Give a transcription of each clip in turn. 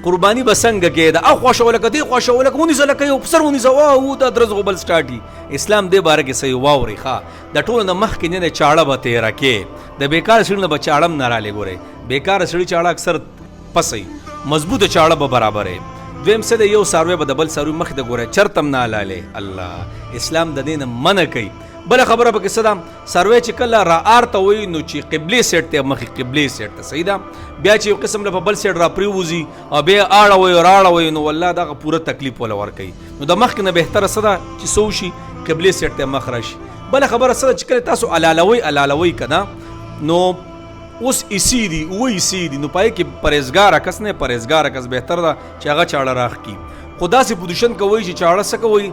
قرباني به څنګه کې دا او خوښوله که دې خوښوله که ونیسه لکه یو پسر ونیسه واو دا درز غوبل سټارټي اسلام دې باره کې صحیح واوري ښه د ټولو نه مخکې نه چاړه به تېره کې د بیکاره سړي نه به چاړه هم نه رالې ګورئ بیکاره سړي چاړه اکثر پسئ مضبوطه چاړه به برابرې دویم څه د یو څاروی به د بل څاروي مخې ته ګورئ چرته هم نه حلالې الله اسلام د دې نه منع کوي بله خبره پکې څه ده څاروی چې کله راار ته وایي نو چې قبلې سیټ ته مخې قبلې سیټ ته صحیح ده بیا چې یو قسم له په بل سیټ را پرېوځي او بیا اړوئ راړوئ نو والله دغه پوره تکلیف وله ورکوي نو د مخکې نه بهتره څه ده چې څه وشي قبلې سیټ ته مخ راشي بله خبره څه ده چې کله تاسو حلالوئ که نه نو اوس ایسي دي اوه ایسي دي نو پای کې پرهیزګاره کس نه پرهیزګاره کس بهتر ده چې هغه چاړه راښکي خو داسې پوزیشن کوئ چې چاړه څه کوئ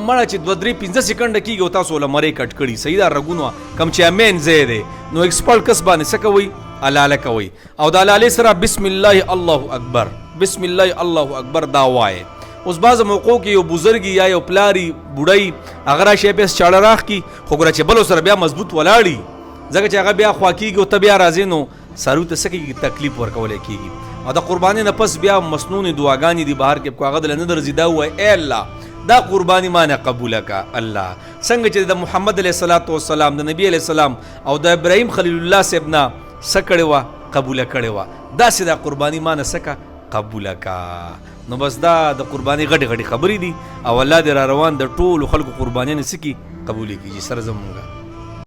مړه چې 2-3-5 سیکنډه کېږي او تاسو له مرۍ کټ کړي صحیح ده رګونه کم چې امین ځای دی نو ایکسپرټ کس باندې څه کوئ حلاله کوئ او د حلالې سره بسم الله الله اکبر بسم الله الله اکبر دا وایه اوس بعض موقعو کې یو بزرګي یا یو پلاري بوډۍ هغه راشي بیا چاړه راښکي خو ګوره چې بلو سره بیا مضبوط ولاړي ځکه چې هغه بیا خوا کېږي او ته بیا راځې نو څاروي ته څه کېږي تکلیف ورکولی کېږي او د قربانۍ نه پس بیا مسنونې دعاګانې دي بهر کې کو هغه دله نه درځي دا ووایي ای الله دا قرباني ما نه قبوله که الله څنګه چې د محمد علیه الصلاة والسلام د نبي علیه السلام او د ابراهیم خلیل الله صاحب نه څه کړې وه قبوله کړې وه داسې دا قرباني ما نه څه که قبوله که نو بس دا د قرباني غټې غټې خبرې دي او الله دې را روان د ټولو خلکو قربانیانې څه کي قبولې کړي سره زمونږ